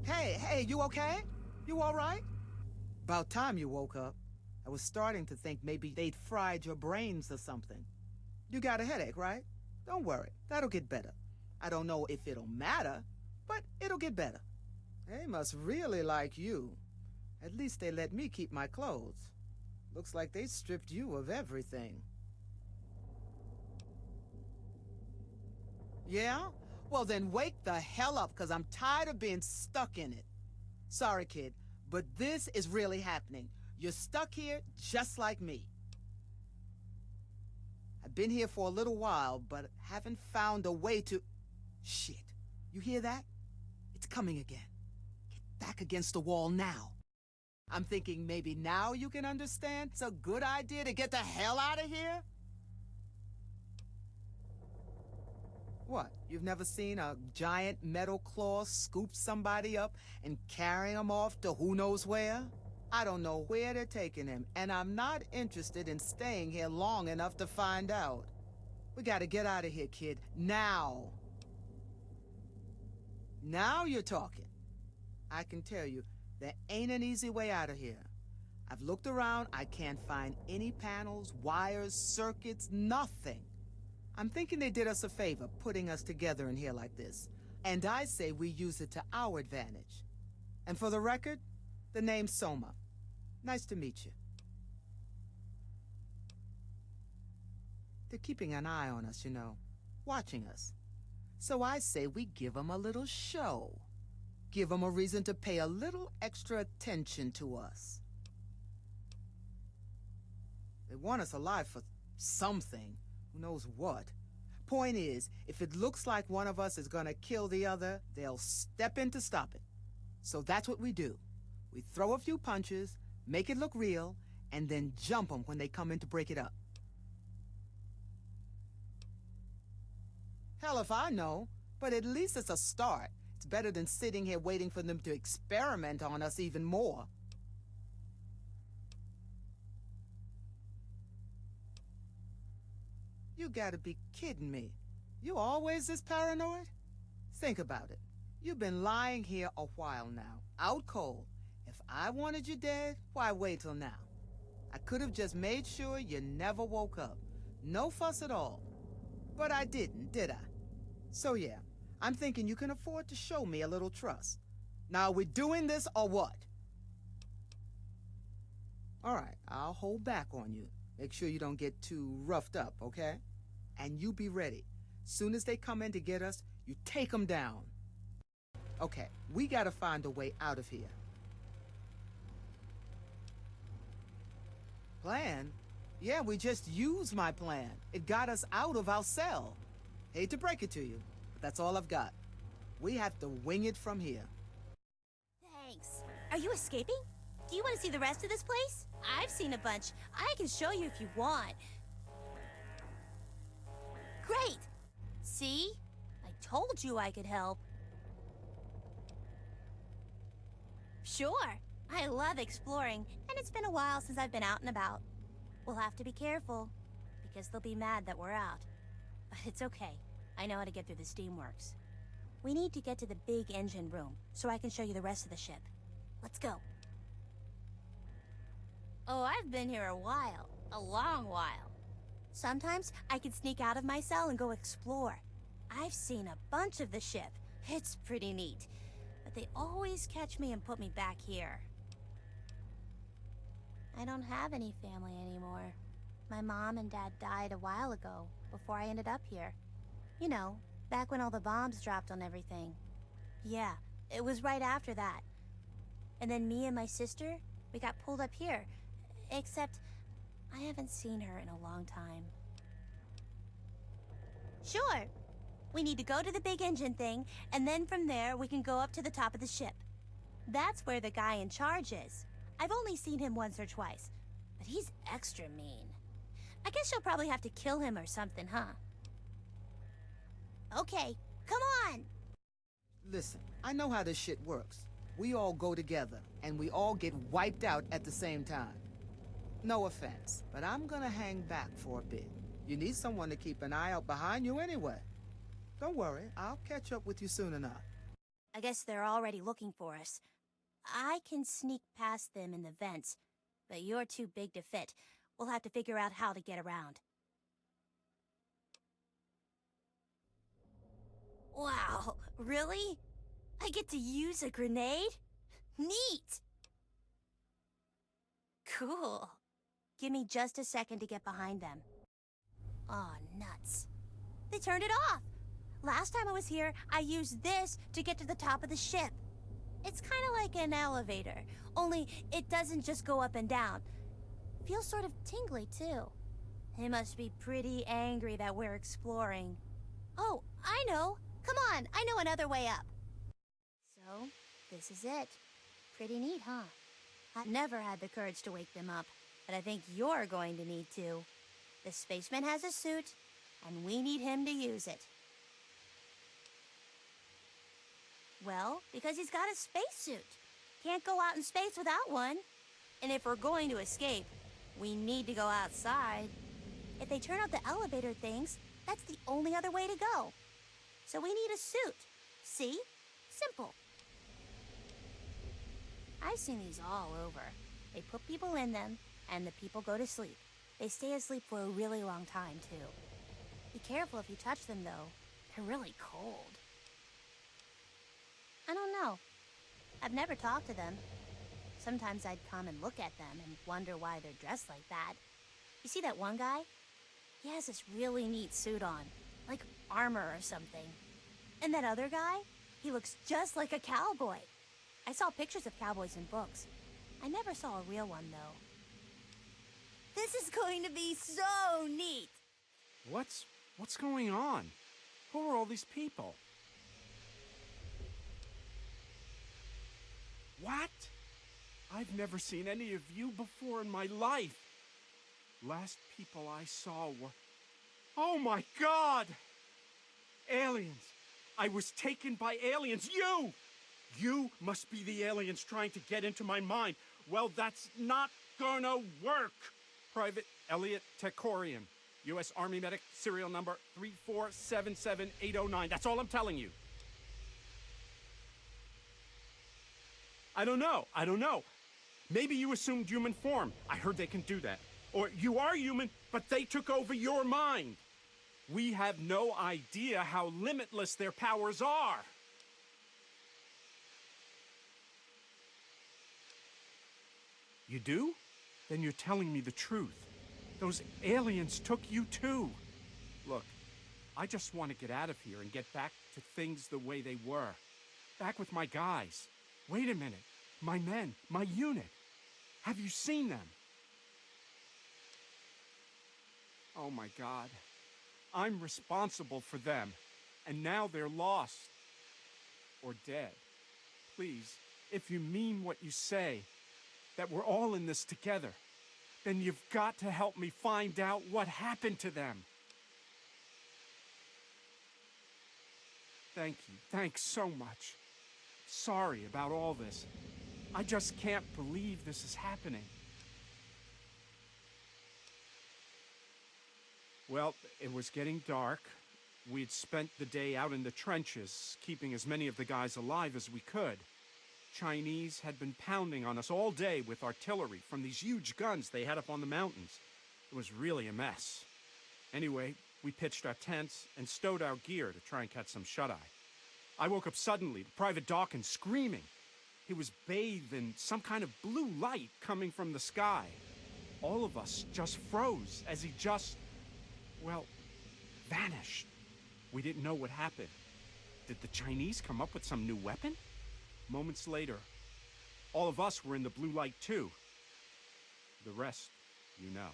Hey, you okay? You all right? About time you woke up. I was starting to think maybe they'd fried your brains or something. You got a headache, right? Don't worry, that'll get better. I don't know if it'll matter, but it'll get better. They must really like you. At least they let me keep my clothes. Looks like they stripped you of everything. Yeah? Well then wake the hell up, because I'm tired of being stuck in it. Sorry, kid, but this is really happening. You're stuck here just like me. I've been here for a little while, but haven't found a way to... Shit. You hear that? It's coming again. Get back against the wall now. I'm thinking maybe now you can understand it's a good idea to get the hell out of here? What, you've never seen a giant metal claw scoop somebody up and carry him off to who knows where? I don't know where they're taking him, and I'm not interested in staying here long enough to find out. We gotta get out of here, kid, now. Now you're talking. I can tell you, there ain't an easy way out of here. I've looked around, I can't find any panels, wires, circuits, nothing. I'm thinking they did us a favor, putting us together in here like this. And I say we use it to our advantage. And for the record, the name's Soma. Nice to meet you. They're keeping an eye on us, you know, watching us. So I say we give them a little show. Give them a reason to pay a little extra attention to us. They want us alive for something. Who knows what? Point is, if it looks like one of us is gonna kill the other, they'll step in to stop it. So that's what we do. We throw a few punches, make it look real, and then jump them when they come in to break it up. Hell if I know, but at least it's a start. It's better than sitting here waiting for them to experiment on us even more. You gotta be kidding me. You always this paranoid? Think about it. You've been lying here a while now, out cold. If I wanted you dead, why wait till now? I could have just made sure you never woke up. No fuss at all. But I didn't, did I? So yeah, I'm thinking you can afford to show me a little trust. Now, are we doing this or what? All right, I'll hold back on you. Make sure you don't get too roughed up, okay? And you be ready. Soon as they come in to get us, you take them down. Okay, we gotta find a way out of here. Plan? Yeah, we just used my plan. It got us out of our cell. Hate to break it to you, but that's all I've got. We have to wing it from here. Thanks. Are you escaping? Do you want to see the rest of this place? I've seen a bunch. I can show you if you want. Great! See? I told you I could help. Sure. I love exploring, and it's been a while since I've been out and about. We'll have to be careful, because they'll be mad that we're out. But it's okay. I know how to get through the steamworks. We need to get to the big engine room, so I can show you the rest of the ship. Let's go. Oh, I've been here a while. A long while. Sometimes I can sneak out of my cell and go explore. I've seen a bunch of the ship. It's pretty neat. But they always catch me and put me back here. I don't have any family anymore. My mom and dad died a while ago, before I ended up here. You know, back when all the bombs dropped on everything. Yeah, it was right after that. And then me and my sister, we got pulled up here. Except, I haven't seen her in a long time. Sure. We need to go to the big engine thing, and then from there we can go up to the top of the ship. That's where the guy in charge is. I've only seen him once or twice, but he's extra mean. I guess you'll probably have to kill him or something, huh? Okay, come on! Listen, I know how this shit works. We all go together, and we all get wiped out at the same time. No offense, but I'm gonna hang back for a bit. You need someone to keep an eye out behind you anyway. Don't worry, I'll catch up with you soon enough. I guess they're already looking for us. I can sneak past them in the vents, but you're too big to fit. We'll have to figure out how to get around. Wow, really? I get to use a grenade? Neat! Cool. Give me just a second to get behind them. Aw, nuts. They turned it off! Last time I was here, I used this to get to the top of the ship. It's kind of like an elevator, only it doesn't just go up and down. Feels sort of tingly, too. They must be pretty angry that we're exploring. Oh, I know! Come on, I know another way up. So, this is it. Pretty neat, huh? I've never had the courage to wake them up, but I think you're going to need to. The spaceman has a suit, and we need him to use it. Well, because he's got a spacesuit. Can't go out in space without one. And if we're going to escape, we need to go outside. If they turn off the elevator things, that's the only other way to go. So we need a suit. See? Simple. I've seen these all over. They put people in them, and the people go to sleep. They stay asleep for a really long time, too. Be careful if you touch them, though. They're really cold. I don't know. I've never talked to them. Sometimes I'd come and look at them and wonder why they're dressed like that. You see that one guy? He has this really neat suit on, like armor or something. And that other guy? He looks just like a cowboy. I saw pictures of cowboys in books. I never saw a real one, though. This is going to be so neat! What's going on? Who are all these people? What? I've never seen any of you before in my life. Last people I saw were... Oh my God! Aliens! I was taken by aliens. You must be the aliens trying to get into my mind. Well, that's not gonna work. Private Elliot Tekorian, U.S. Army medic, serial number 3477809. That's all I'm telling you. I don't know. Maybe you assumed human form. I heard they can do that. Or you are human, but they took over your mind. We have no idea how limitless their powers are. You do? Then you're telling me the truth. Those aliens took you too. Look, I just want to get out of here and get back to things the way they were. Back with my guys. Wait a minute. My men, my unit. Have you seen them? Oh my God. I'm responsible for them. And now they're lost. Or dead. Please, if you mean what you say, that we're all in this together, then you've got to help me find out what happened to them. Thank you. Thanks so much. Sorry about all this. I just can't believe this is happening. Well, it was getting dark. We'd spent the day out in the trenches, keeping as many of the guys alive as we could. Chinese had been pounding on us all day with artillery from these huge guns they had up on the mountains. It was really a mess. Anyway, we pitched our tents and stowed our gear to try and catch some shut-eye. I woke up suddenly to Private Dawkins screaming. He was bathed in some kind of blue light coming from the sky. All of us just froze as he just, well, vanished. We didn't know what happened. Did the Chinese come up with some new weapon? Moments later, all of us were in the blue light too. The rest, you know.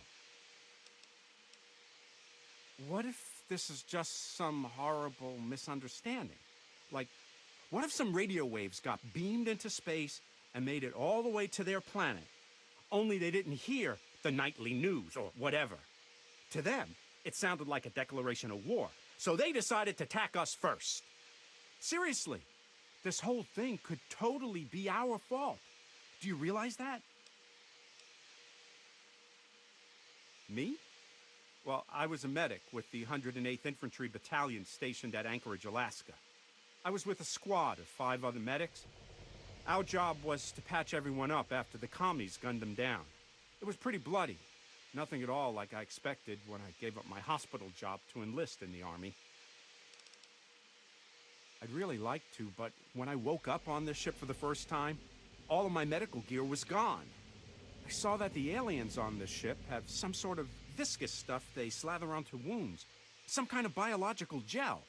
What if this is just some horrible misunderstanding? Like, what if some radio waves got beamed into space and made it all the way to their planet, only they didn't hear the nightly news or whatever? To them, it sounded like a declaration of war, so they decided to attack us first. Seriously, this whole thing could totally be our fault. Do you realize that? Me? Well, I was a medic with the 108th Infantry Battalion stationed at Anchorage, Alaska. I was with a squad of 5 other medics. Our job was to patch everyone up after the commies gunned them down. It was pretty bloody. Nothing at all like I expected when I gave up my hospital job to enlist in the Army. I'd really like to, but when I woke up on this ship for the first time, all of my medical gear was gone. I saw that the aliens on this ship have some sort of viscous stuff they slather onto wounds. Some kind of biological gel.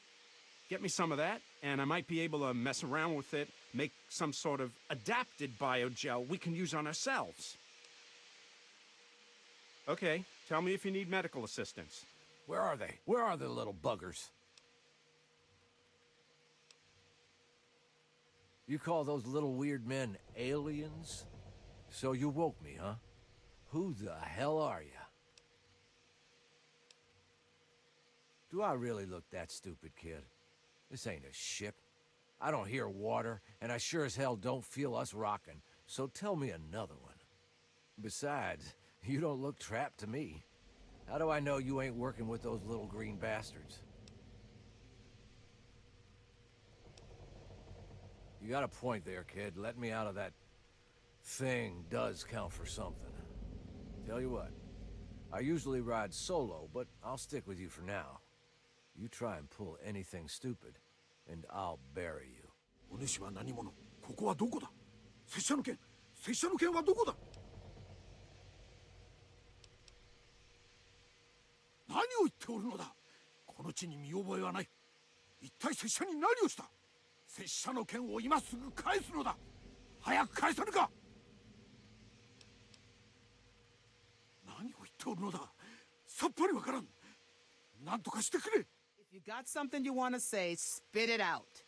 Get me some of that, and I might be able to mess around with it, make some sort of adapted biogel we can use on ourselves. Okay, tell me if you need medical assistance. Where are they? Where are the little buggers? You call those little weird men aliens? So you woke me, huh? Who the hell are you? Do I really look that stupid, kid? This ain't a ship. I don't hear water, and I sure as hell don't feel us rocking, so tell me another one. Besides, you don't look trapped to me. How do I know you ain't working with those little green bastards? You got a point there, kid. Letting me out of that thing does count for something. Tell you what, I usually ride solo, but I'll stick with you for now. You try and pull anything stupid, and I'll bury you. お主は何者？ここはどこだ？拙者の剣はどこだ？何を言っておるのだ？この地に見覚えはない。一体拙者に何をした？拙者の剣を今すぐ返すのだ。早く返さぬか。何を言っておるのだ？さっぱりわからん。何とかしてくれ。If you got something you want to say, spit it out.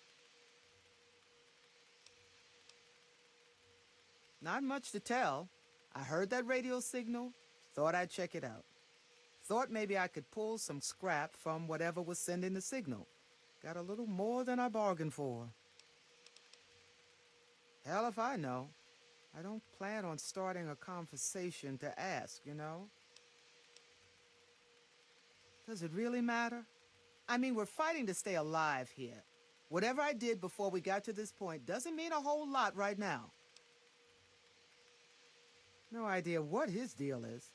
Not much to tell. I heard that radio signal, thought I'd check it out. Thought maybe I could pull some scrap from whatever was sending the signal. Got a little more than I bargained for. Hell if I know. I don't plan on starting a conversation to ask, you know? Does it really matter? I mean, we're fighting to stay alive here. Whatever I did before we got to this point doesn't mean a whole lot right now. No idea what his deal is.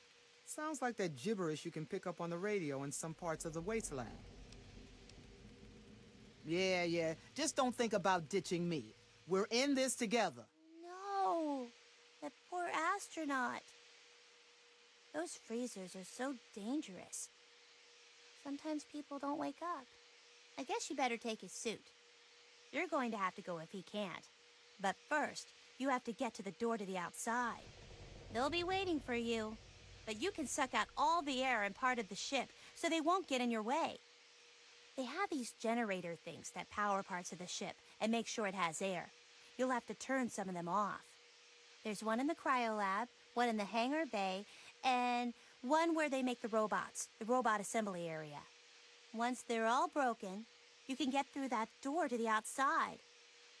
Sounds like that gibberish you can pick up on the radio in some parts of the wasteland. Yeah, just don't think about ditching me. We're in this together. No, that poor astronaut. Those freezers are so dangerous. Sometimes people don't wake up. I guess you better take his suit. You're going to have to go if he can't. But first, you have to get to the door to the outside. They'll be waiting for you. But you can suck out all the air in part of the ship, so they won't get in your way. They have these generator things that power parts of the ship and make sure it has air. You'll have to turn some of them off. There's one in the cryolab, one in the hangar bay, and one where they make the robots, the robot assembly area. Once they're all broken, you can get through that door to the outside.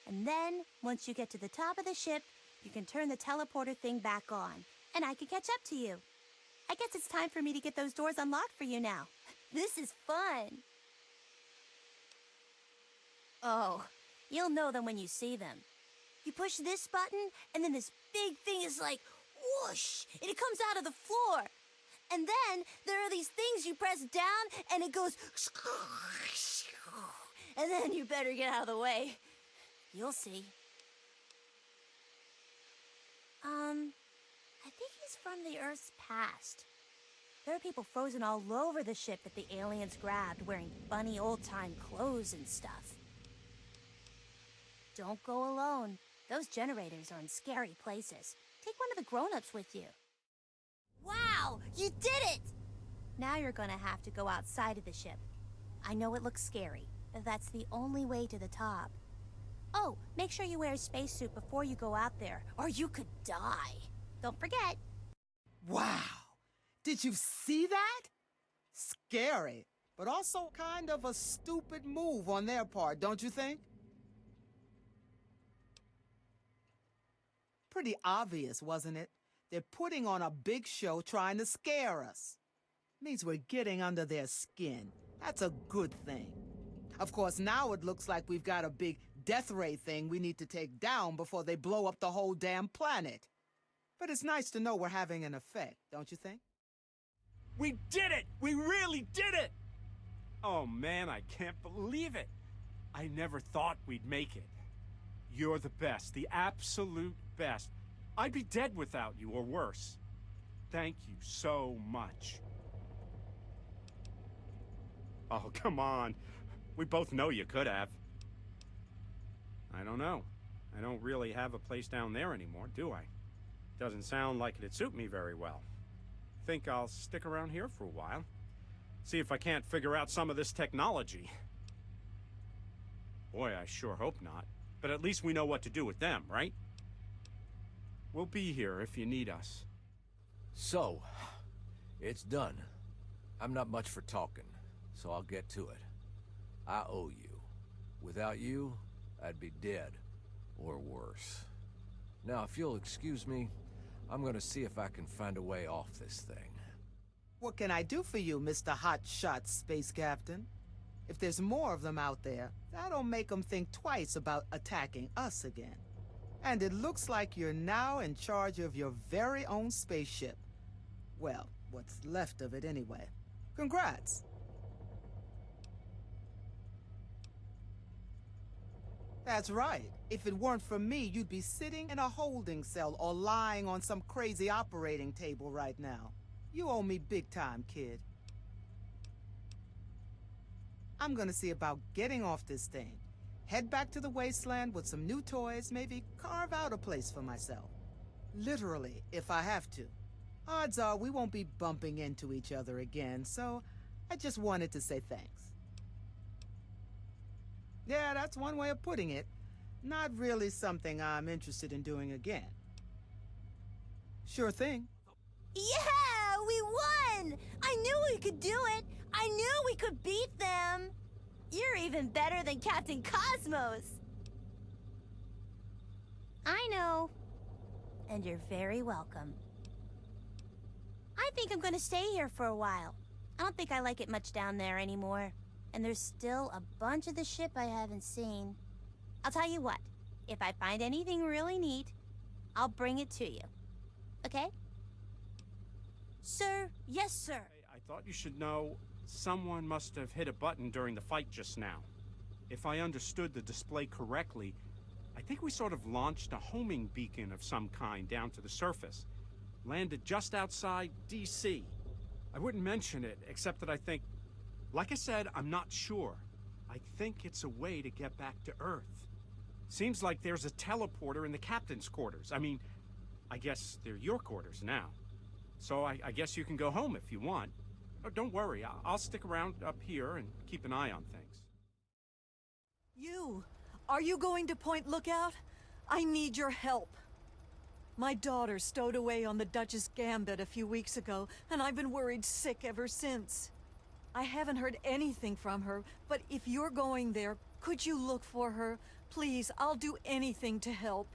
And then, once you get to the top of the ship, you can turn the teleporter thing back on, and I can catch up to you. I guess it's time for me to get those doors unlocked for you now. This is fun. Oh, you'll know them when you see them. You push this button, and then this big thing is like, whoosh, and it comes out of the floor. And then there are these things you press down, and it goes, and then you better get out of the way. You'll see. I think he's from the Earth's past. There are people frozen all over the ship that the aliens grabbed, wearing funny old-time clothes and stuff. Don't go alone. Those generators are in scary places. Take one of the grown-ups with you. Wow! You did it! Now you're gonna have to go outside of the ship. I know it looks scary, but that's the only way to the top. Oh, make sure you wear a spacesuit before you go out there, or you could die. Don't forget. Wow! Did you see that? Scary, but also kind of a stupid move on their part, don't you think? Pretty obvious, wasn't it? They're putting on a big show trying to scare us. Means we're getting under their skin. That's a good thing. Of course, now it looks like we've got a big death ray thing we need to take down before they blow up the whole damn planet. But it's nice to know we're having an effect, don't you think? We did it! We really did it! Oh man, I can't believe it. I never thought we'd make it. You're the best, the absolute best. I'd be dead without you, or worse. Thank you so much. Oh, come on. We both know you could have. I don't know. I don't really have a place down there anymore, do I? Doesn't sound like it'd suit me very well. Think I'll stick around here for a while. See if I can't figure out some of this technology. Boy, I sure hope not. But at least we know what to do with them, right? We'll be here if you need us. So, it's done. I'm not much for talking, so I'll get to it. I owe you. Without you, I'd be dead. Or worse. Now, if you'll excuse me, I'm gonna see if I can find a way off this thing. What can I do for you, Mr. Hotshot Space Captain? If there's more of them out there, that'll make them think twice about attacking us again. And it looks like you're now in charge of your very own spaceship. Well, what's left of it anyway. Congrats. That's right. If it weren't for me, you'd be sitting in a holding cell or lying on some crazy operating table right now. You owe me big time, kid. I'm gonna see about getting off this thing. Head back to the wasteland with some new toys, maybe carve out a place for myself. Literally, if I have to. Odds are we won't be bumping into each other again, so I just wanted to say thanks. Yeah, that's one way of putting it. Not really something I'm interested in doing again. Sure thing. Yeah, we won! I knew we could do it! I knew we could beat them! You're even better than Captain Cosmos! I know. And you're very welcome. I think I'm gonna stay here for a while. I don't think I like it much down there anymore. And there's still a bunch of the ship I haven't seen. I'll tell you what, if I find anything really neat, I'll bring it to you. Okay? Sir, yes, sir. I thought you should know someone must have hit a button during the fight just now. If I understood the display correctly, I think we sort of launched a homing beacon of some kind down to the surface. Landed just outside DC. I wouldn't mention it, except that I think, like I said, I'm not sure. I think it's a way to get back to Earth. Seems like there's a teleporter in the captain's quarters. I mean, I guess they're your quarters now. So I guess you can go home if you want. Oh, don't worry, I'll stick around up here and keep an eye on things. You! Are you going to Point Lookout? I need your help. My daughter stowed away on the Duchess Gambit a few weeks ago, and I've been worried sick ever since. I haven't heard anything from her, but if you're going there, could you look for her? Please, I'll do anything to help.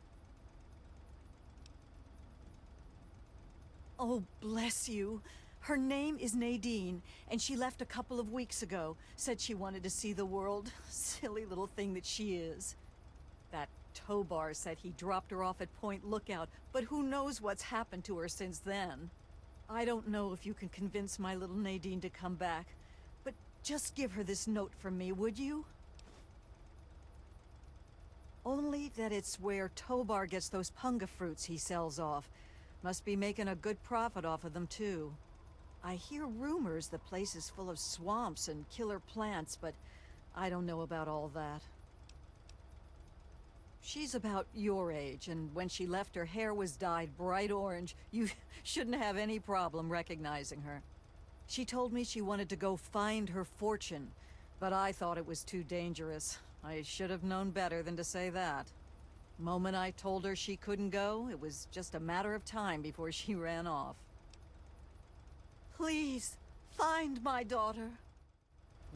Oh, bless you. Her name is Nadine, and she left a couple of weeks ago. Said she wanted to see the world. Silly little thing that she is. That Tobar said he dropped her off at Point Lookout, but who knows what's happened to her since then. I don't know if you can convince my little Nadine to come back, but just give her this note from me, would you? Only that it's where Tobar gets those punga fruits he sells off. Must be making a good profit off of them, too. I hear rumors the place is full of swamps and killer plants, but I don't know about all that. She's about your age, and when she left, her hair was dyed bright orange. You shouldn't have any problem recognizing her. She told me she wanted to go find her fortune, but I thought it was too dangerous. I should have known better than to say that. Moment I told her she couldn't go, it was just a matter of time before she ran off. Please, find my daughter.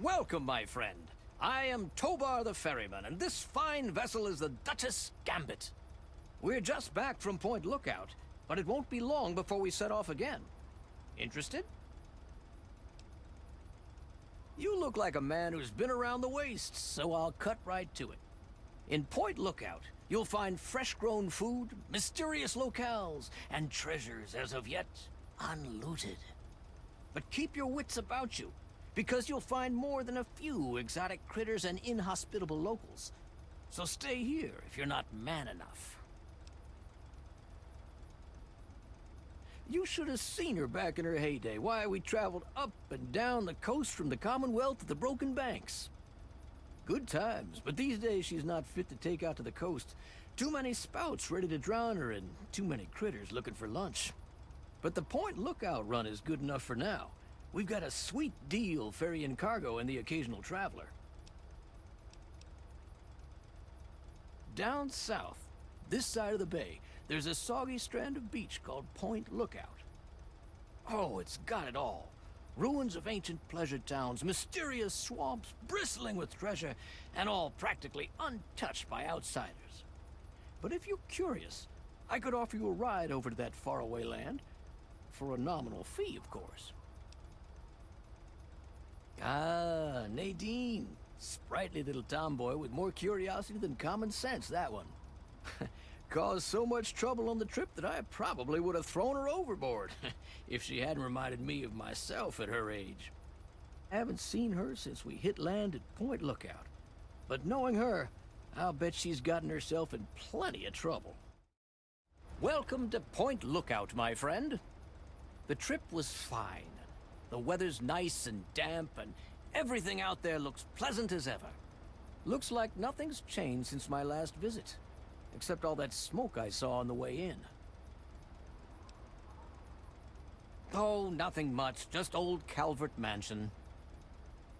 Welcome, my friend. I am Tobar the Ferryman, and this fine vessel is the Duchess Gambit. We're just back from Point Lookout, but it won't be long before we set off again. Interested? You look like a man who's been around the wastes, so I'll cut right to it. In Point Lookout, you'll find fresh-grown food, mysterious locales, and treasures as of yet unlooted. But keep your wits about you, because you'll find more than a few exotic critters and inhospitable locals. So stay here if you're not man enough. You should have seen her back in her heyday. Why, we traveled up and down the coast from the Commonwealth to the Broken Banks. Good times, but these days she's not fit to take out to the coast. Too many spouts ready to drown her and too many critters looking for lunch. But the Point Lookout run is good enough for now. We've got a sweet deal ferrying cargo and the occasional traveler. Down south, this side of the bay, there's a soggy strand of beach called Point Lookout. Oh, it's got it all. Ruins of ancient pleasure towns, mysterious swamps bristling with treasure, and all practically untouched by outsiders. But if you're curious, I could offer you a ride over to that faraway land. For a nominal fee, of course. Ah, Nadine. Sprightly little tomboy with more curiosity than common sense, that one. Caused so much trouble on the trip that I probably would have thrown her overboard if she hadn't reminded me of myself at her age. Haven't seen her since we hit land at Point Lookout. But knowing her, I'll bet she's gotten herself in plenty of trouble. Welcome to Point Lookout, my friend. The trip was fine. The weather's nice and damp, and everything out there looks pleasant as ever. Looks like nothing's changed since my last visit. Except all that smoke I saw on the way in. Oh, nothing much. Just old Calvert Mansion.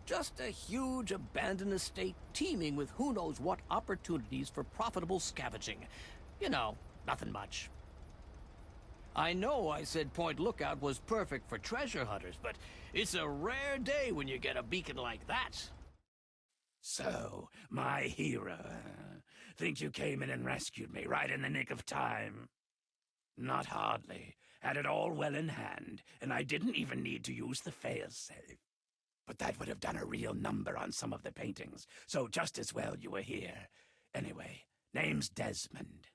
Just a huge abandoned estate teeming with who knows what opportunities for profitable scavenging. You know, nothing much. I know I said Point Lookout was perfect for treasure hunters, but it's a rare day when you get a beacon like that. So, my hero. Think you came in and rescued me right in the nick of time? Not hardly. Had it all well in hand, and I didn't even need to use the failsafe. But that would have done a real number on some of the paintings, so just as well you were here. Anyway, name's Desmond.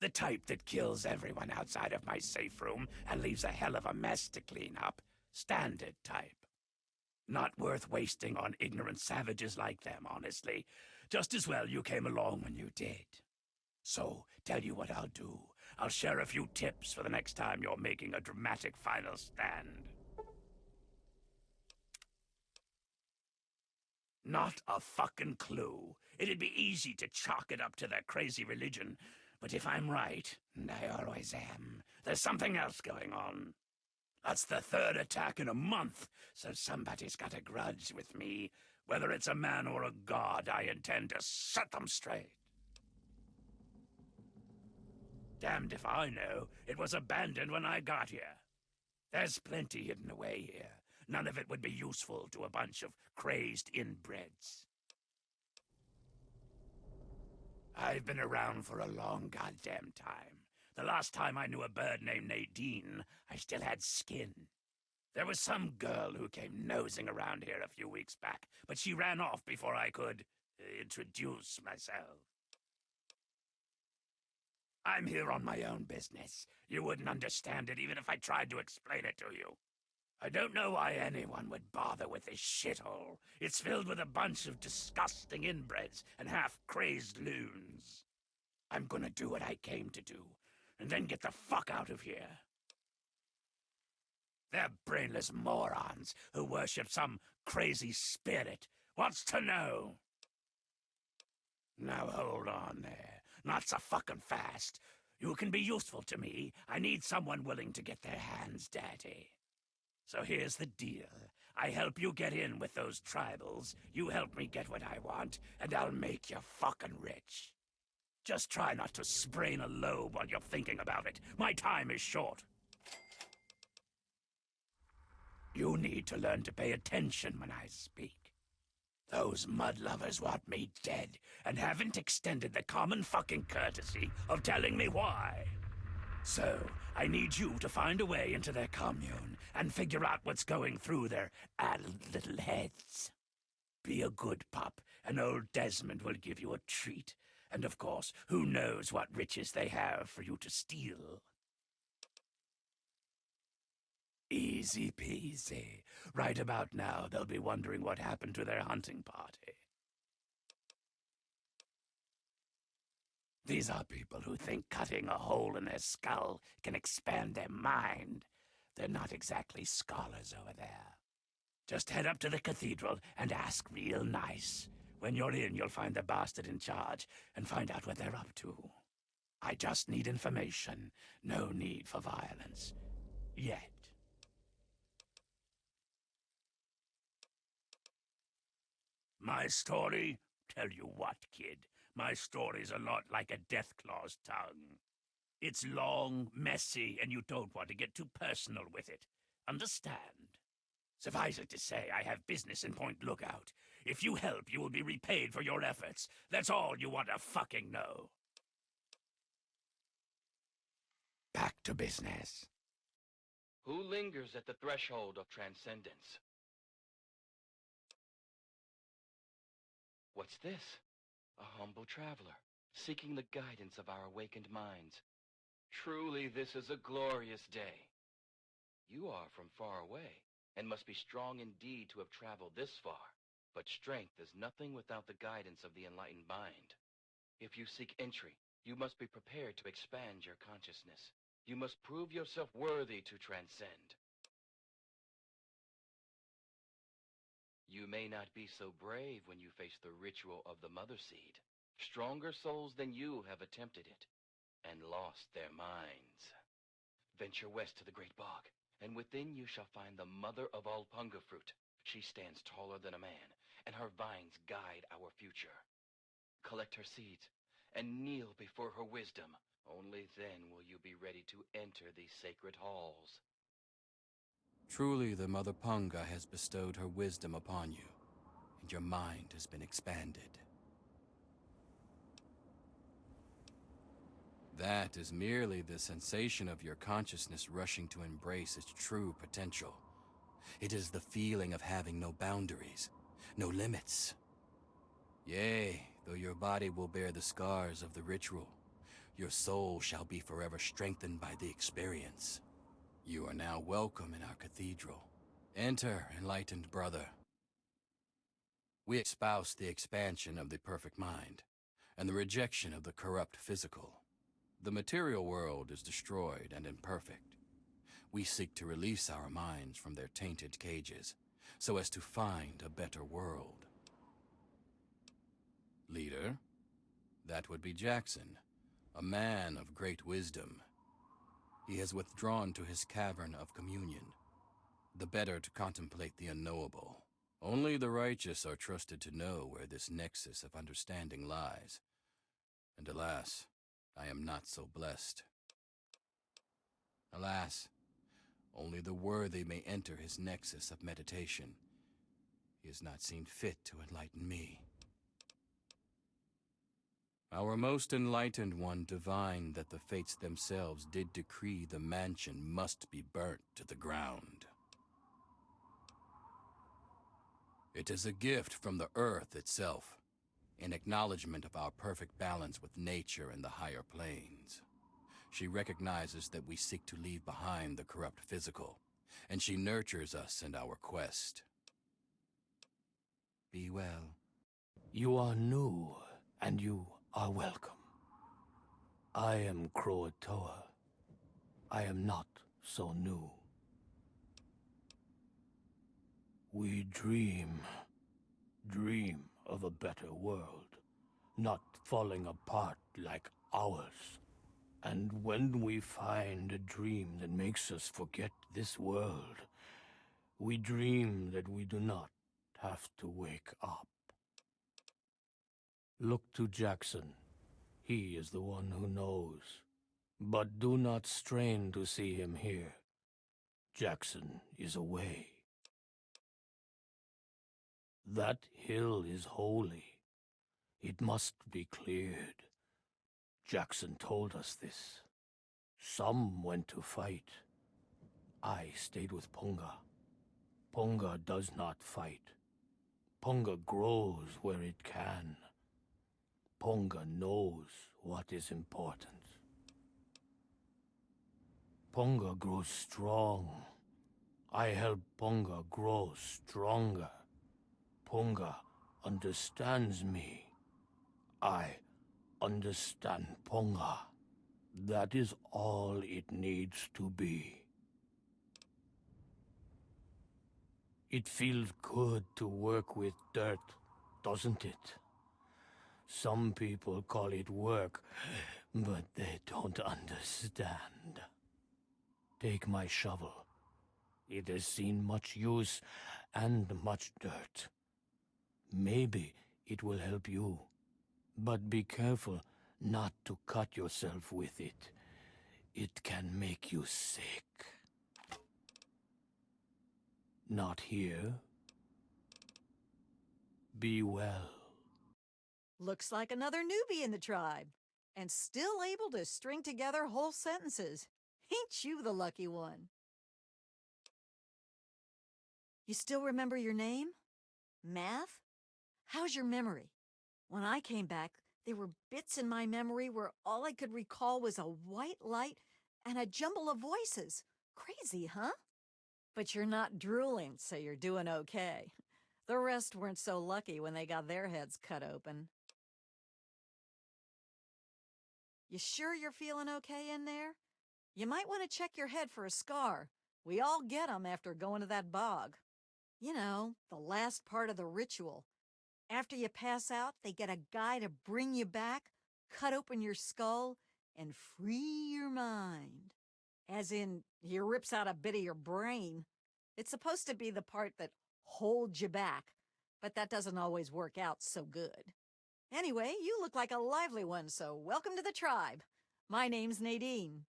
The type that kills everyone outside of my safe room and leaves a hell of a mess to clean up. Standard type. Not worth wasting on ignorant savages like them, honestly. Just as well you came along when you did. So, tell you what I'll do. I'll share a few tips for the next time you're making a dramatic final stand. Not a fucking clue. It'd be easy to chalk it up to their crazy religion. But if I'm right, and I always am, there's something else going on. That's the third attack in a month, so somebody's got a grudge with me. Whether it's a man or a god, I intend to set them straight. Damned if I know. It was abandoned when I got here. There's plenty hidden away here. None of it would be useful to a bunch of crazed inbreds. I've been around for a long goddamn time. The last time I knew a bird named Nadine, I still had skin. There was some girl who came nosing around here a few weeks back, but she ran off before I could introduce myself. I'm here on my own business. You wouldn't understand it even if I tried to explain it to you. I don't know why anyone would bother with this shithole. It's filled with a bunch of disgusting inbreds and half-crazed loons. I'm gonna do what I came to do, and then get the fuck out of here. They're brainless morons who worship some crazy spirit. What's to know? Now hold on there. Not so fucking fast. You can be useful to me. I need someone willing to get their hands dirty. So here's the deal. I help you get in with those tribals, you help me get what I want, and I'll make you fucking rich. Just try not to sprain a lobe while you're thinking about it. My time is short. You need to learn to pay attention when I speak. Those mud lovers want me dead, and haven't extended the common fucking courtesy of telling me why. So, I need you to find a way into their commune and figure out what's going through their addled little heads. Be a good pup, and old Desmond will give you a treat. And of course, who knows what riches they have for you to steal. Easy peasy. Right about now, they'll be wondering what happened to their hunting party. These are people who think cutting a hole in their skull can expand their mind. They're not exactly scholars over there. Just head up to the cathedral and ask real nice. When you're in, you'll find the bastard in charge and find out what they're up to. I just need information. No need for violence. Yet. My story? Tell you what, kid. My story's a lot like a Deathclaw's tongue. It's long, messy, and you don't want to get too personal with it. Understand? Suffice it to say, I have business in Point Lookout. If you help, you will be repaid for your efforts. That's all you want to fucking know. Back to business. Who lingers at the threshold of transcendence? What's this? A humble traveler, seeking the guidance of our awakened minds. Truly, this is a glorious day. You are from far away, and must be strong indeed to have traveled this far. But strength is nothing without the guidance of the enlightened mind. If you seek entry, you must be prepared to expand your consciousness. You must prove yourself worthy to transcend. You may not be so brave when you face the ritual of the Mother Seed. Stronger souls than you have attempted it, and lost their minds. Venture west to the Great Bog, and within you shall find the mother of all punga fruit. She stands taller than a man, and her vines guide our future. Collect her seeds, and kneel before her wisdom. Only then will you be ready to enter these sacred halls. Truly, the Mother Punga has bestowed her wisdom upon you, and your mind has been expanded. That is merely the sensation of your consciousness rushing to embrace its true potential. It is the feeling of having no boundaries, no limits. Yea, though your body will bear the scars of the ritual, your soul shall be forever strengthened by the experience. You are now welcome in our cathedral. Enter, enlightened brother. We espouse the expansion of the perfect mind, and the rejection of the corrupt physical. The material world is destroyed and imperfect. We seek to release our minds from their tainted cages, so as to find a better world. Leader, that would be Jackson, a man of great wisdom. He has withdrawn to his cavern of communion, the better to contemplate the unknowable. Only the righteous are trusted to know where this nexus of understanding lies. And alas, I am not so blessed. Alas, only the worthy may enter his nexus of meditation. He has not seen fit to enlighten me. Our most enlightened one divined that the fates themselves did decree the mansion must be burnt to the ground. It is a gift from the earth itself, in acknowledgement of our perfect balance with nature and the higher planes. She recognizes that we seek to leave behind the corrupt physical, and she nurtures us in our quest. Be well. You are new, and you are welcome. I am Croatoa. I am not so new. We dream of a better world, not falling apart like ours. And when we find a dream that makes us forget this world, we dream that we do not have to wake up. Look to Jackson. He is the one who knows. But do not strain to see him here. Jackson is away. That hill is holy. It must be cleared. Jackson told us this. Some went to fight. I stayed with Punga. Punga does not fight. Punga grows where it can. Punga knows what is important. Punga grows strong. I help Punga grow stronger. Punga understands me. I understand Punga. That is all it needs to be. It feels good to work with dirt, doesn't it? Some people call it work, but they don't understand. Take my shovel. It has seen much use and much dirt. Maybe it will help you, but be careful not to cut yourself with it. It can make you sick. Not here. Be well. Looks like another newbie in the tribe, and still able to string together whole sentences. Ain't you the lucky one? You still remember your name? Math? How's your memory? When I came back, there were bits in my memory where all I could recall was a white light and a jumble of voices. Crazy, huh? But you're not drooling, so you're doing okay. The rest weren't so lucky when they got their heads cut open. You sure you're feeling okay in there? You might want to check your head for a scar. We all get 'em after going to that bog. You know, the last part of the ritual. After you pass out, they get a guy to bring you back, cut open your skull, and free your mind. As in, he rips out a bit of your brain. It's supposed to be the part that holds you back, but that doesn't always work out so good. Anyway, you look like a lively one, so welcome to the tribe. My name's Nadine.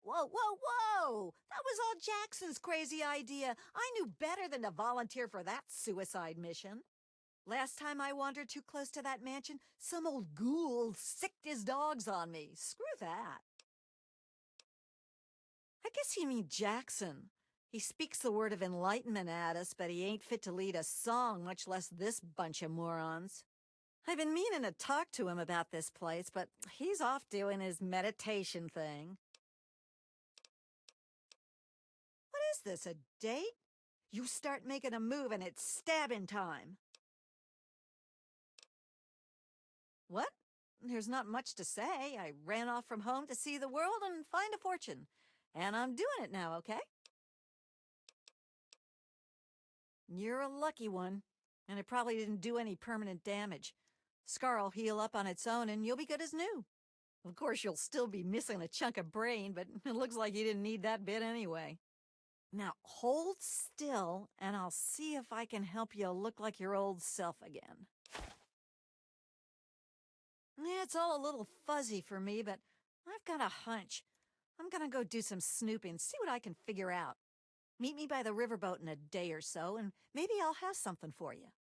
Whoa, whoa, whoa! That was all Jackson's crazy idea. I knew better than to volunteer for that suicide mission. Last time I wandered too close to that mansion, some old ghoul sicked his dogs on me. Screw that. I guess you mean Jackson. He speaks the word of enlightenment at us, but he ain't fit to lead a song, much less this bunch of morons. I've been meaning to talk to him about this place, but he's off doing his meditation thing. What is this, a date? You start making a move and it's stabbing time. What? There's not much to say. I ran off from home to see the world and find a fortune. And I'm doing it now, okay? You're a lucky one, and it probably didn't do any permanent damage. Scar'll heal up on its own and you'll be good as new. Of course, you'll still be missing a chunk of brain, but it looks like you didn't need that bit anyway. Now, hold still, and I'll see if I can help you look like your old self again. Yeah, it's all a little fuzzy for me, but I've got a hunch. I'm gonna go do some snooping, see what I can figure out. Meet me by the riverboat in a day or so, and maybe I'll have something for you.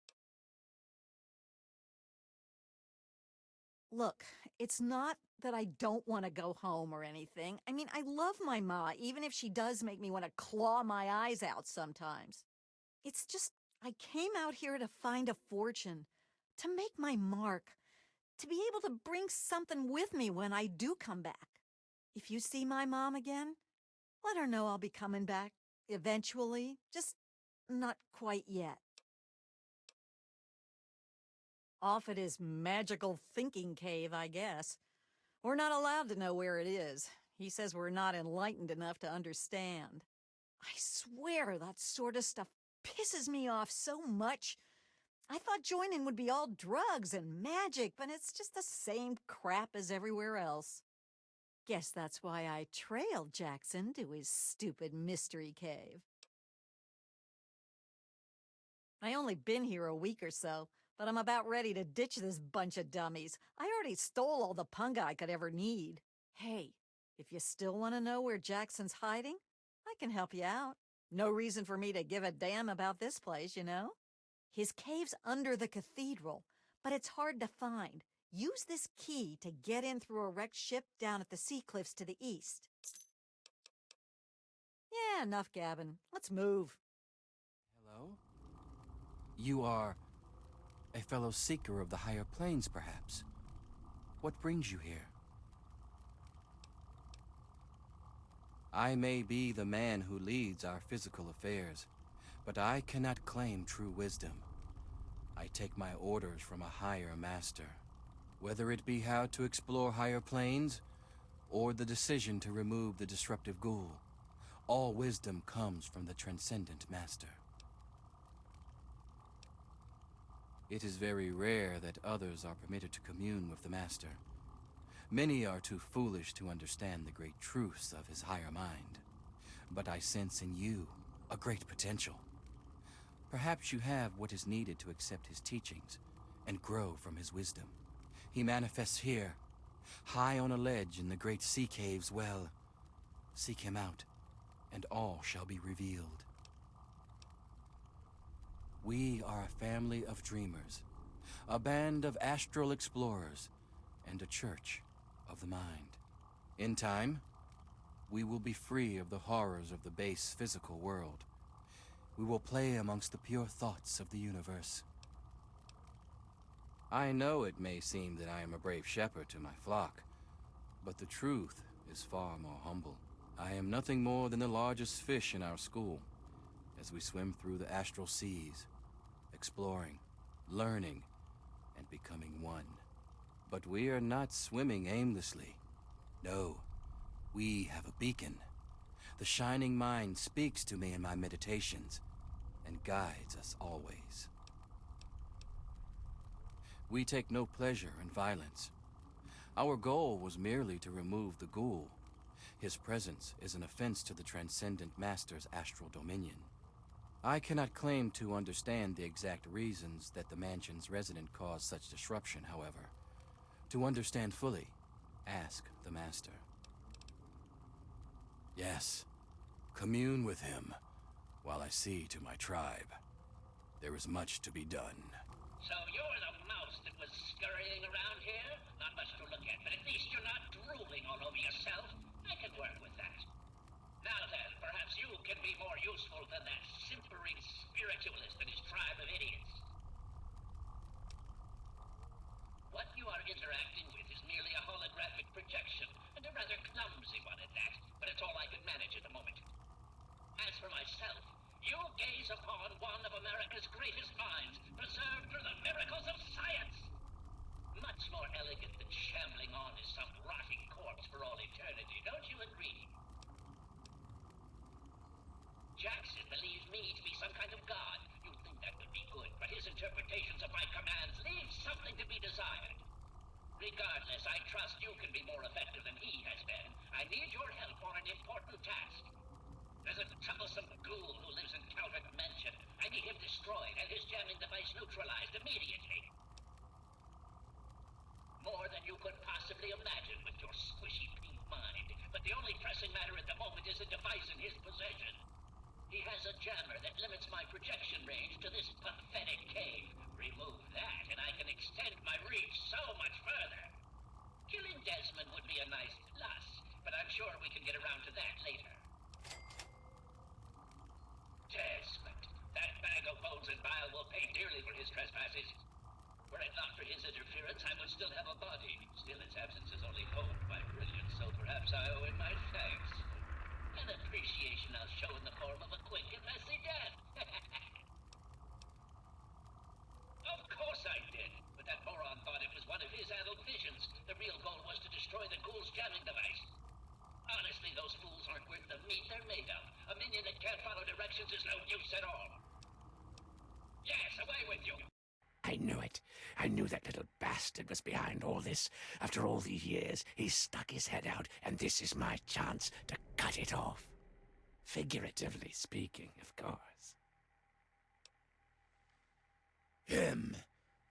Look, it's not that I don't want to go home or anything. I mean, I love my ma, even if she does make me want to claw my eyes out sometimes. It's just, I came out here to find a fortune, to make my mark, to be able to bring something with me when I do come back. If you see my mom again, let her know I'll be coming back eventually, just not quite yet. Off at his magical thinking cave, I guess. We're not allowed to know where it is. He says we're not enlightened enough to understand. I swear that sort of stuff pisses me off so much. I thought joining would be all drugs and magic, but it's just the same crap as everywhere else. Guess that's why I trailed Jackson to his stupid mystery cave. I only been here a week or so, but I'm about ready to ditch this bunch of dummies. I already stole all the punga I could ever need. Hey, if you still want to know where Jackson's hiding, I can help you out. No reason for me to give a damn about this place, you know? His cave's under the cathedral, but it's hard to find. Use this key to get in through a wrecked ship down at the sea cliffs to the east. Yeah, enough gabbing. Let's move. Hello? You are a fellow seeker of the higher planes, perhaps? What brings you here? I may be the man who leads our physical affairs, but I cannot claim true wisdom. I take my orders from a higher master, whether it be how to explore higher planes, or the decision to remove the disruptive ghoul. All wisdom comes from the Transcendent Master. It is very rare that others are permitted to commune with the Master. Many are too foolish to understand the great truths of his higher mind. But I sense in you a great potential. Perhaps you have what is needed to accept his teachings and grow from his wisdom. He manifests here, high on a ledge in the great sea caves. Well, seek him out, and all shall be revealed. We are a family of dreamers, a band of astral explorers, and a church of the mind. In time, we will be free of the horrors of the base physical world. We will play amongst the pure thoughts of the universe. I know it may seem that I am a brave shepherd to my flock, but the truth is far more humble. I am nothing more than the largest fish in our school, as we swim through the astral seas, exploring, learning, and becoming one. But we are not swimming aimlessly. No, we have a beacon. The shining mind speaks to me in my meditations and guides us always. We take no pleasure in violence. Our goal was merely to remove the ghoul. His presence is an offense to the Transcendent Master's astral dominion. I cannot claim to understand the exact reasons that the mansion's resident caused such disruption, however. To understand fully, ask the Master. Yes, commune with him, while I see to my tribe. There is much to be done. So you're the mouse that was scurrying around here? Not much to look at, but at least you're not drooling all over yourself. I can work with that. Now then, perhaps you can be more useful than that simpering spiritualist and his tribe of idiots. What you are interacting with is merely a holographic projection, and a rather clumsy one at that, but it's all I can manage at the moment. As for myself, you gaze upon one of America's greatest minds, preserved through the miracles of science. Much more elegant than shambling on as some rotting corpse for all eternity, don't you agree? Jackson believes me to be some kind of god. You'd think that would be good, but his interpretations of my commands leave something to be desired. Regardless, I trust you can be more effective than he has been. I need your help on an important task. There's a troublesome ghoul who lives in Calvert Mansion. I need him destroyed and his jamming device neutralized immediately. More than you could possibly imagine with your squishy pink mind. But the only pressing matter at the moment is a device in his possession. He has a jammer that limits my projection range to this pathetic cave. Remove that, and I can extend my reach so much further. Killing Desmond would be a nice plus, but I'm sure we can get around to that later. Desmond, that bag of bones and bile will pay dearly for his trespasses. Were it not for his interference, I would still have a body. Still, its absence is only honed my brilliance, so perhaps I owe him my thanks. An appreciation I'll show in the form of a quick and messy death. Of course I did, but that moron thought it was one of his adult visions. The real goal was to destroy the ghoul's jamming device. Honestly, those fools aren't worth the meat they're made of. A minion that can't follow directions is no use at all. Yes, away with you! I knew it. I knew that little bastard was behind all this. After all these years, he stuck his head out, and this is my chance to cut it off. Figuratively speaking, of course. Him.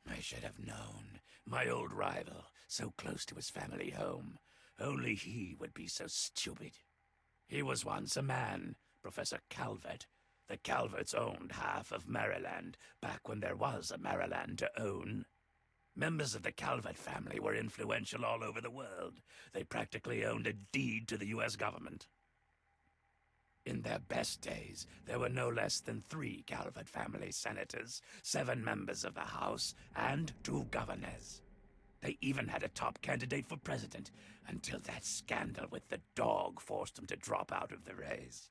I should have known. My old rival, so close to his family home. Only he would be so stupid. He was once a man, Professor Calvert. The Calverts owned half of Maryland, back when there was a Maryland to own. Members of the Calvert family were influential all over the world. They practically owned a deed to the U.S. government. In their best days, there were no less than 3 Calvert family senators, 7 members of the House, and 2 governors. They even had a top candidate for president, until that scandal with the dog forced them to drop out of the race.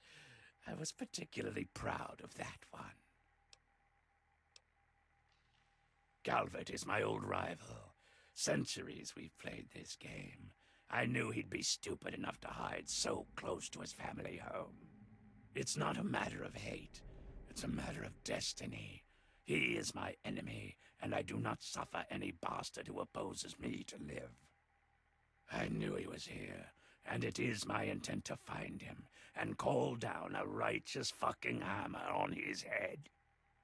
I was particularly proud of that one. Calvert is my old rival. Centuries we've played this game. I knew he'd be stupid enough to hide so close to his family home. It's not a matter of hate. It's a matter of destiny. He is my enemy, and I do not suffer any bastard who opposes me to live. I knew he was here, and it is my intent to find him and call down a righteous fucking hammer on his head.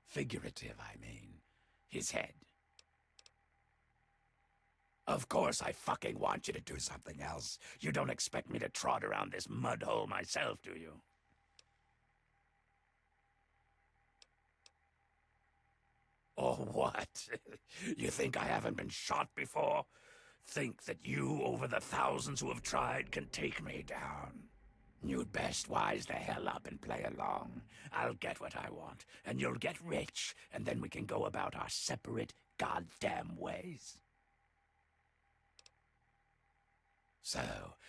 Figurative, I mean. His head. Of course I fucking want you to do something else. You don't expect me to trot around this mud hole myself, do you? Or what? You think I haven't been shot before? Think that you, over the thousands who have tried, can take me down? You'd best wise the hell up and play along. I'll get what I want, and you'll get rich, and then we can go about our separate goddamn ways. So,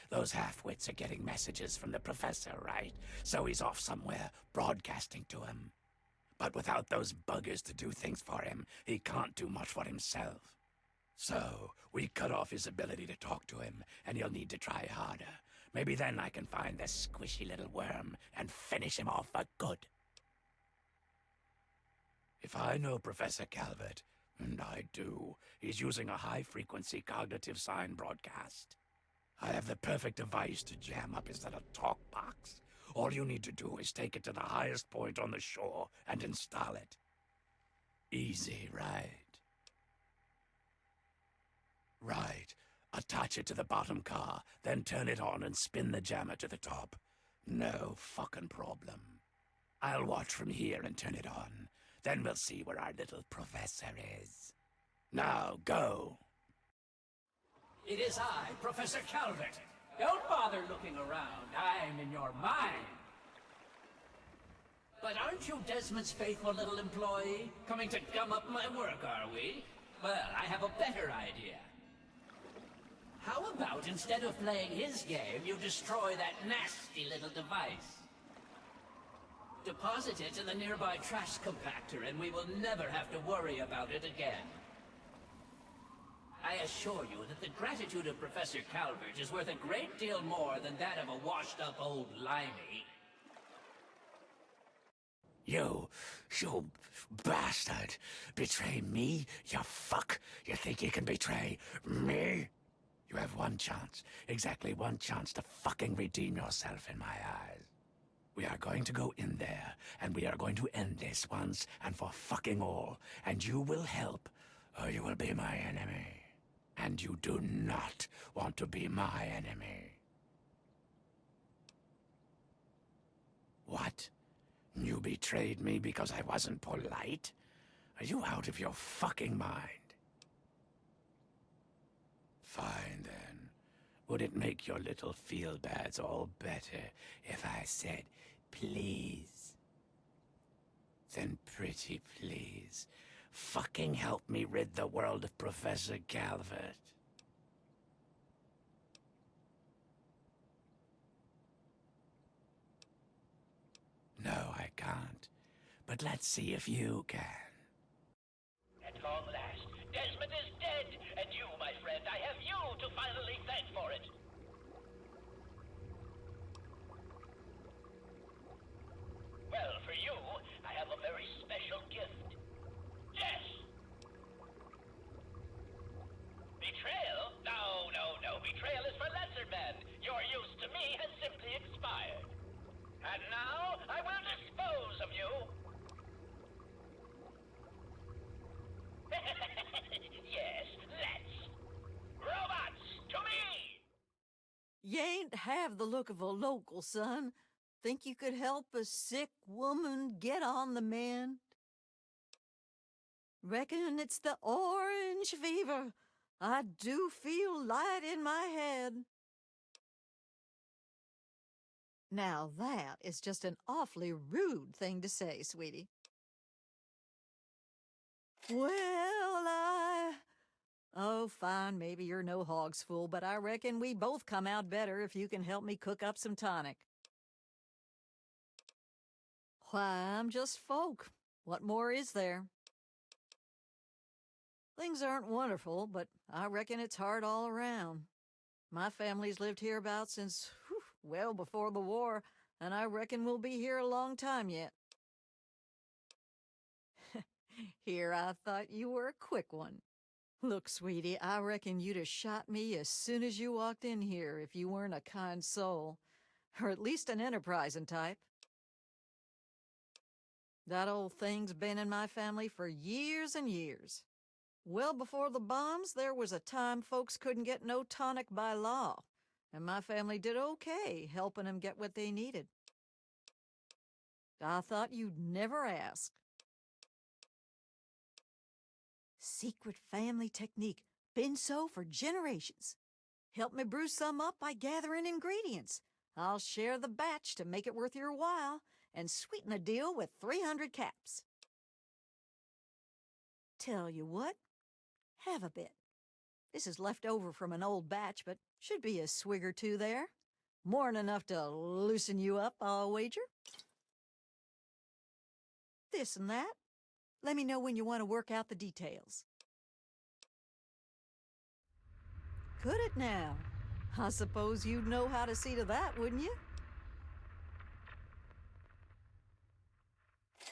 those half-wits are getting messages from the professor, right? So he's off somewhere, broadcasting to him. But without those buggers to do things for him, he can't do much for himself. So, we cut off his ability to talk to him, and he'll need to try harder. Maybe then I can find this squishy little worm and finish him off for good. If I know Professor Calvert, and I do, he's using a high-frequency cognitive sign broadcast. I have the perfect device to jam up his little talk box. All you need to do is take it to the highest point on the shore and install it. Easy, right? Right. Attach it to the bottom car, then turn it on and spin the jammer to the top. No fucking problem. I'll watch from here and turn it on. Then we'll see where our little professor is. Now, go. It is I, Professor Calvert. Don't bother looking around. I'm in your mind. But aren't you Desmond's faithful little employee? Coming to gum up my work, are we? Well, I have a better idea. How about instead of playing his game, you destroy that nasty little device? Deposit it in the nearby trash compactor, and we will never have to worry about it again. I assure you that the gratitude of Professor Calvert is worth a great deal more than that of a washed-up old limey. You bastard! Betray me, you fuck! You think you can betray me? You have one chance, exactly one chance to fucking redeem yourself in my eyes. We are going to go in there, and we are going to end this once and for fucking all, and you will help, or you will be my enemy. And you do not want to be my enemy. What? You betrayed me because I wasn't polite? Are you out of your fucking mind? Fine, then. Would it make your little feel-bads all better if I said, please? Then pretty please, fucking help me rid the world of Professor Calvert. No, I can't. But let's see if you can. At long last, Desmond is dead, and you, my friend, I have you to finally thank for it. Well, for you, I have a very special gift. Yes! Betrayal? No. Betrayal is for lesser men. Your use to me has simply expired. And now, I will dispose of you. Yes, let's. Robots, to me! You ain't have the look of a local, son. Think you could help a sick woman get on the mend? Reckon it's the orange fever. I do feel light in my head. Now that is just an awfully rude thing to say, sweetie. Oh, fine, maybe you're no hog's fool, but I reckon we both come out better if you can help me cook up some tonic. Why, I'm just folk. What more is there? Things aren't wonderful, but I reckon it's hard all around. My family's lived hereabouts since, well before the war, and I reckon we'll be here a long time yet. Here, I thought you were a quick one. Look, sweetie, I reckon you'd have shot me as soon as you walked in here if you weren't a kind soul, or at least an enterprising type. That old thing's been in my family for years and years. Well before the bombs, there was a time folks couldn't get no tonic by law, and my family did okay helping them get what they needed. I thought you'd never ask. Secret family technique, been so for generations. Help me brew some up by gathering ingredients. I'll share the batch to make it worth your while, and sweeten the deal with 300 caps. Tell you what, have a bit. This is left over from an old batch, but should be a swig or two there. More'n enough to loosen you up, I'll wager. This and that. Let me know when you want to work out the details. Could it now? I suppose you'd know how to see to that, wouldn't you?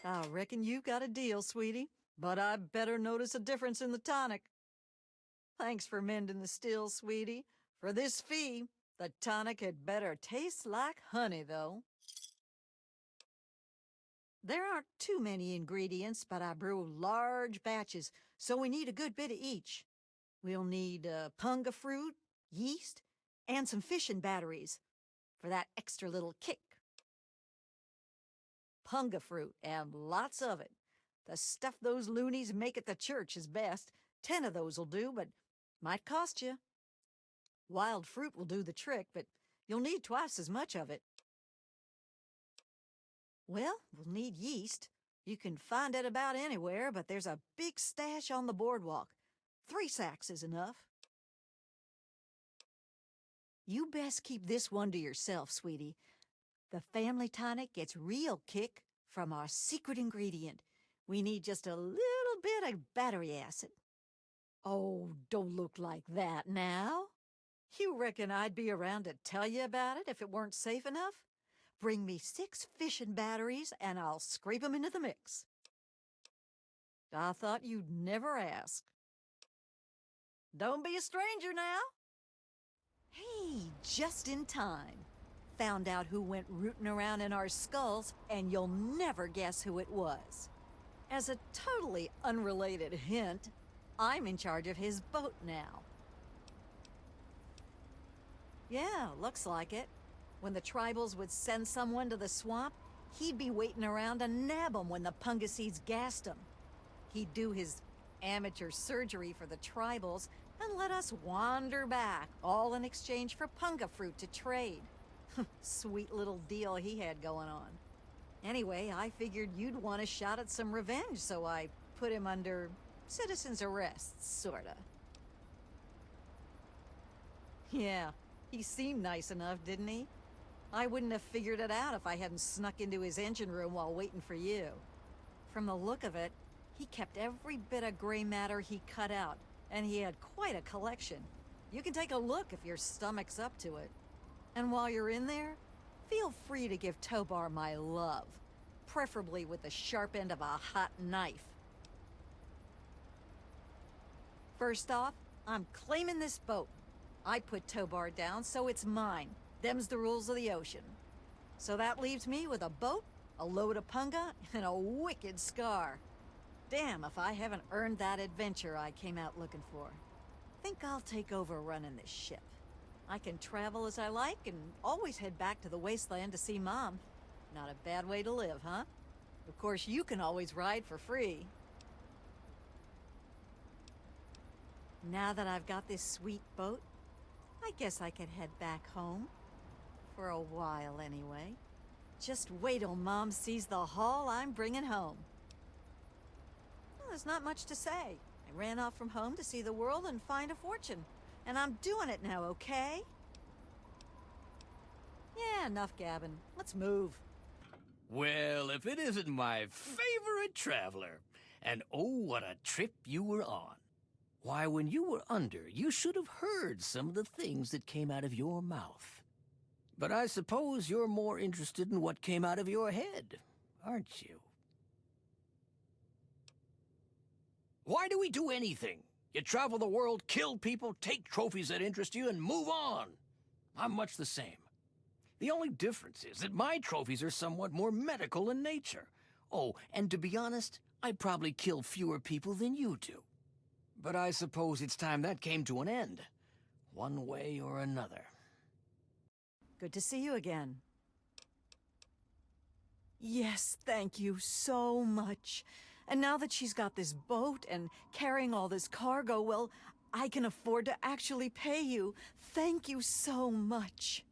I reckon you've got a deal, sweetie, but I better notice a difference in the tonic. Thanks for mending the still, sweetie. For this fee, the tonic had better taste like honey, though. There aren't too many ingredients, but I brew large batches, so we need a good bit of each. We'll need punga fruit, yeast, and some fishing batteries for that extra little kick. Punga fruit, and lots of it. The stuff those loonies make at the church is best. 10 of those will do, but might cost you. Wild fruit will do the trick, but you'll need twice as much of it. Well, we'll need yeast. You can find it about anywhere, but there's a big stash on the boardwalk. 3 sacks is enough. You best keep this one to yourself, sweetie. The family tonic gets real kick from our secret ingredient. We need just a little bit of battery acid. Oh, don't look like that now. You reckon I'd be around to tell you about it if it weren't safe enough? Bring me 6 fishing batteries and I'll scrape them into the mix. I thought you'd never ask. Don't be a stranger now. Hey, just in time. Found out who went rooting around in our skulls, and you'll never guess who it was. As a totally unrelated hint, I'm in charge of his boat now. Yeah, looks like it. When the tribals would send someone to the swamp, he'd be waiting around to nab 'em when the Pungaseeds gassed 'em. He'd do his amateur surgery for the tribals and let us wander back, all in exchange for punga fruit to trade. Sweet little deal he had going on. Anyway, I figured you'd want a shot at some revenge, so I put him under citizen's arrest, sorta. Yeah, he seemed nice enough, didn't he? I wouldn't have figured it out if I hadn't snuck into his engine room while waiting for you. From the look of it, he kept every bit of gray matter he cut out, and he had quite a collection. You can take a look if your stomach's up to it. And while you're in there, feel free to give Tobar my love, preferably with the sharp end of a hot knife. First off, I'm claiming this boat. I put Tobar down, so it's mine. Them's the rules of the ocean. So that leaves me with a boat, a load of punga, and a wicked scar. Damn if I haven't earned that adventure I came out looking for. Think I'll take over running this ship. I can travel as I like and always head back to the wasteland to see Mom. Not a bad way to live, huh? Of course, you can always ride for free. Now that I've got this sweet boat, I guess I could head back home. For a while, anyway. Just wait till Mom sees the haul I'm bringing home. Well, there's not much to say. I ran off from home to see the world and find a fortune. And I'm doing it now, okay? Yeah, enough gabbing. Let's move. Well, if it isn't my favorite traveler. And oh, what a trip you were on. Why, when you were under, you should have heard some of the things that came out of your mouth. But I suppose you're more interested in what came out of your head, aren't you? Why do we do anything? You travel the world, kill people, take trophies that interest you, and move on. I'm much the same. The only difference is that my trophies are somewhat more medical in nature. Oh, and to be honest, I probably kill fewer people than you do. But I suppose it's time that came to an end, one way or another. Good to see you again. Yes, thank you so much. And now that she's got this boat and carrying all this cargo, well, I can afford to actually pay you. Thank you so much.